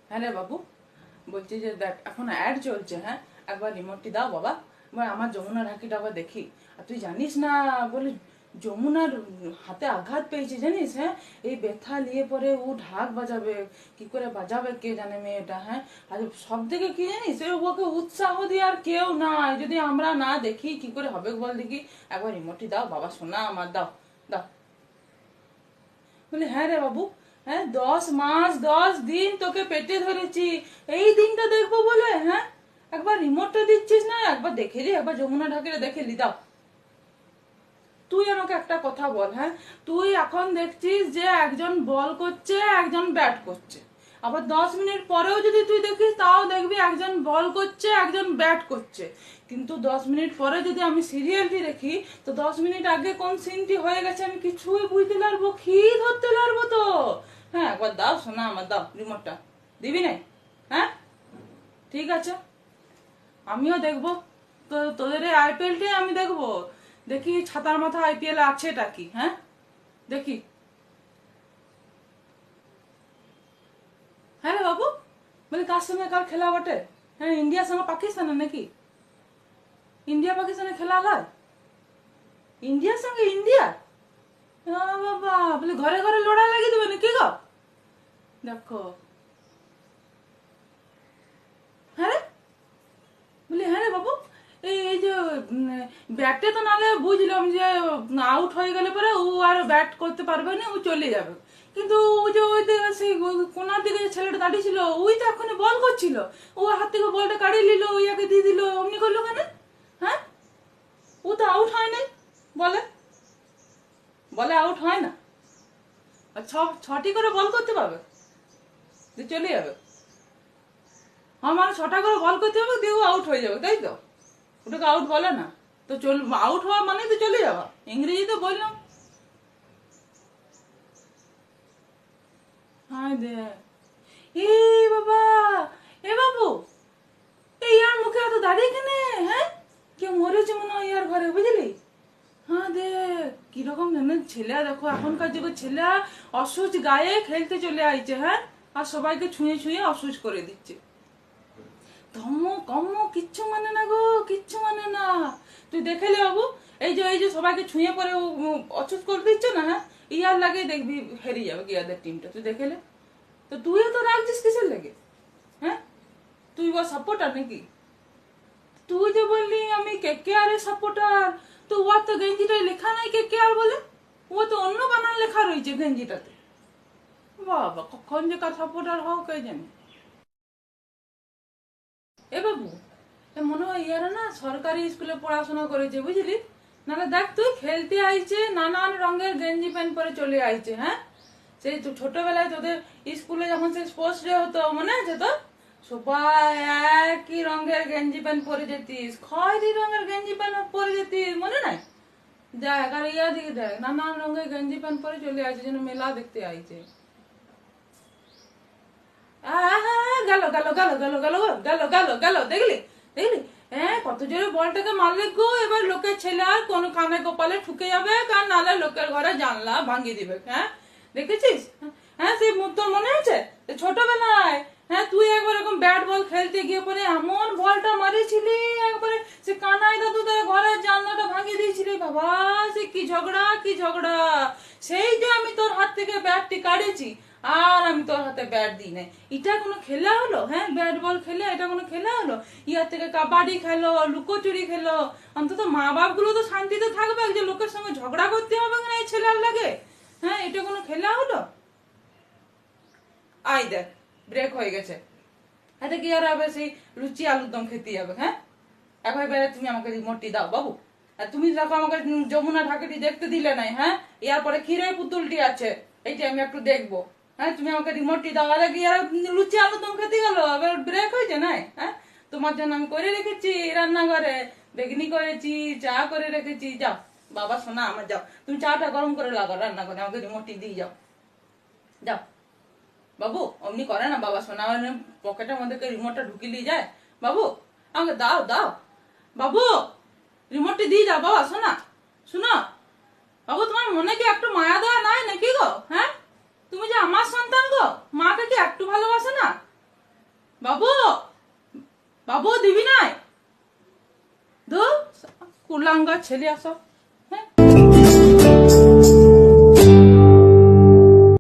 হ্যাঁ রে বাবু, বলছি যে দেখ এখন অ্যাড চলছে। হ্যাঁ, একবার রিমোটটি দাও বাবা, এবার আমার যমুনা ঢাকিটা আবার দেখি। আর তুই জানিস না, বলে যমুনার হাতে আঘাত পেয়েছে জানিস? হ্যাঁ, এই ব্যথা নিয়ে পরে ও ঢাক বাজাবে, কি করে বাজাবে কে জানে মেয়েটা। হ্যাঁ, আর সব থেকে কি জানিস, ওকে উৎসাহ দিয়ে আর কেউ নাই। যদি আমরা না দেখি কি করে হবে বল দেখি। একবার রিমোটটি দাও বাবা, শোনা আমার, দাও দাও। বলে হ্যাঁ রে বাবু, হ্যাঁ 10 মাস 10 দিন তোকে পেটে ধরেছি, এই দিনটা দেখবো বলে। হ্যাঁ, একবার রিমোটটা দিচ্ছিস না, একবার দেখে নি, একবার যমুনা ঢাকের দেখে নি, দাও। তুই আমাকে একটা কথা বল, হ্যাঁ, তুই এখন দেখছিস যে একজন বল করছে একজন ব্যাট করছে, আবার 10 মিনিট পরেও যদি তুই দেখিস তাও দেখবি একজন বল করছে একজন ব্যাট করছে। কিন্তু 10 মিনিট পরে যদি আমি সিরিয়ালটি দেখি, তো 10 মিনিট আগে কোন সিনটি হয়ে গেছে আমি কিছুই বুঝতে পারবো, কি ধরতে পারবো তো। হ্যাঁ, একবার দাও শোনা আমার, দাও রিমোটটা। দিবি না? হ্যাঁ, ঠিক আছে, আমিও দেখবো। তো তোদের এই আইপিএলটাই আমি দেখবো, দেখি ছাতার মাথা আইপিএল আছেটা কি। হ্যাঁ, দেখি। হ্যাঁ রে বাবু, বলি কার সঙ্গে কার খেলা বটে? হ্যাঁ, ইন্ডিয়ার সঙ্গে পাকিস্তানের নাকি? ইন্ডিয়া পাকিস্তানের খেলা হয়? ইন্ডিয়ার সঙ্গে ইন্ডিয়া? বাবা, বলে ঘরে ঘরে লড়াই লাগিয়ে দেবে নাকি গো? দেখো। হ্যাঁ রে, বলি হ্যাঁ রে বাবু, এই এই যে ব্যাটে তো নালে বুঝলাম যে আউট হয়ে গেলে পরে ও আর ব্যাট করতে পারবে না, ও চলে যাবে। কিন্তু ওই যে ওই দিকে সেই কোনার দিকে যে ছেলেটা দাঁড়িয়ে ছিল, ওই তো এখনই বল করছিল, ও হাত থেকে বলটা কাড়িয়ে নিল, ওইয়াকে দিয়ে দিল, অমনি করলো কেন? হ্যাঁ, ও তো আউট হয় নাই। বলে বলে আউট হয় না। আর ছটি করে বল করতে পারবে, দিয়ে চলে যাবে। আমার 6টা করে বল করতে হবে, দিয়ে ও আউট হয়ে যাবে, তাই তো? ওটাকে আউট বলে না তো। আউট হওয়া মানে তো চলে যাওয়া, ইংরেজি তো বললাম। হায় দে, এই বাবা, এ বাবু, এই ইয়ার মুখে এত দাঁড়িয়ে কেনে? হ্যাঁ, কেউ মরেছে মনে হয় ইয়ার ঘরে, বুঝলি? হ্যাঁ দে, কিরকম জানে ছেলে, দেখো এখনকার যুগের ছেলে অসুচ গায়ে খেলতে চলে আইছে। হ্যাঁ, আর সবাইকে ছুঁয়ে ছুঁয়ে অসুচ করে দিচ্ছে। ধম্ম কম্ম কিচ্ছু মানে না গো, কিচ্ছু মানে না। তুই দেখেলে বাবু, এই যে সবাইকে ছুঁয়ে পরে অচুত করে দিচ্ছে না। হ্যাঁ, ইয়ার লাগে দেখবি হেরে যাবে ইয়াদের টিমটা, তুই দেখেলে। তো তুইও তো রাখছিস কিসের লাগে? হ্যাঁ, তুই ও সাপোর্টার নাকি? তুই যে বললি আমি কে কে আর এর সাপোর্টার, তো ওর তো গেঞ্জিটায় লেখা নাই কে কে আর বলে, ও তো অন্য বানান লেখা রয়েছে গেঞ্জিটাতে। বাবা, কখন যে কার সাপোর্টার হও কে জানে। এ বাবু, এ মনে হয় ইয়ারা না সরকারি স্কুলে পড়াশোনা করেছে, বুঝলি? নাহলে দেখ তুই খেলতে আইছে নানান রঙের গেঞ্জি প্যান্ট পরে চলে আইছে। হ্যাঁ, সেই তো ছোটবেলায় তোদের স্কুলে যখন সেই স্পোর্টস ডে হতো মনে আছে তো? সবাই একই রঙের গেঞ্জি প্যান্ট পরে যেতিস, খয়েরি রঙের গেঞ্জি প্যান্ট পরে যেতিস, মনে নাই? দেখ আর ইয়া দিকে দেখ, নানান রঙের গেঞ্জি প্যান্ট পরে চলে আইছে, যেন মেলা দেখতে আইছে। গেল গেল গেল গেল গেল গেল গেল গেল, দেখলি? দেখলি? হ্যাঁ, কত জোরে বলটাকে মারলে গো। এবার লোকের ছেলে আর কোন কানে কপালে ঠুকে যাবে, কার নালে লোকের ঘরে জানলা ভাঙিয়ে দিবে। হ্যাঁ, দেখেছিস? হ্যাঁ, সেই তোর মনে আছে ছোটবেলায়? হ্যাঁ, তুই একবার এরকম ব্যাট বল খেলতে গিয়ে পরে এমন বলটা মারিছিলি, একবারে সে কানাই দাদু তার ঘরের জানলাটা ভাঙিয়ে দিয়েছিলি। বাবা, সে কি ঝগড়া কি ঝগড়া। সেই যে আমি তোর হাত থেকে ব্যাটটি কাড়েছি, আর আমি তোর হাতে ব্যাট দিই নাই, এটা কোনো খেলা হলো? হ্যাঁ, ব্যাট বল খেলে এটা কোনো খেলা হলো? ইয়ার থেকে কাবাডি খেলো, লুকোচুরি খেলো, অন্তত মা বাপ গুলো তো শান্তিতে থাকবে, যে লোকের সঙ্গে ঝগড়া করতে হবে না এই ছেলের লাগে। হ্যাঁ, এটা কোনো খেলা হলো? আই দেখ, ব্রেক হয়ে গেছে। হাতে কি আর হবে, সেই লুচি আলুর দম খেতে যাবে। হ্যাঁ, এখন এবারে তুমি আমাকে রিমোটটি দাও বাবু। আর তুমি দেখো আমাকে যমুনা ঢাকাটি দেখতে দিলে নাই। হ্যাঁ, ইয়ার পরে ক্ষীরের পুতুলটি আছে, এইটি আমি একটু দেখবো। হ্যাঁ, তুমি আমাকে রিমোটটি দাও। আর কি আর লুচি আলুর দম খেতে গেল, এবার ব্রেক হয়েছে নাই? হ্যাঁ, তোমার জন্য আমি করে রেখেছি রান্নাঘরে, বেগনি করেছি, চা করে রেখেছি। যাও বাবা শোনা আমার, যাও তুমি চাটা গরম করে লাগাও রান্না করে, আমাকে রিমোটটি দিয়ে যাও। যাও বাবু, অমনি করে না বাবা শোনা, পকেটের মধ্যে রিমোটটা ঢুকিয়ে যায়। বাবু, আমাকে দাও দাও বাবু, রিমোটটি দিয়ে যাও বাবা, শোনা শুনো। বাবু, তোমার মনে কি একটু মায়া দেওয়া নাই নাকি গো? হ্যাঁ, তুমি যে আমার সন্তান গো, মাকে কি একটু ভালোবাসে না? বাবু, বাবু দিবি নাই? দু কুলাঙ্গা ছেলে আসো।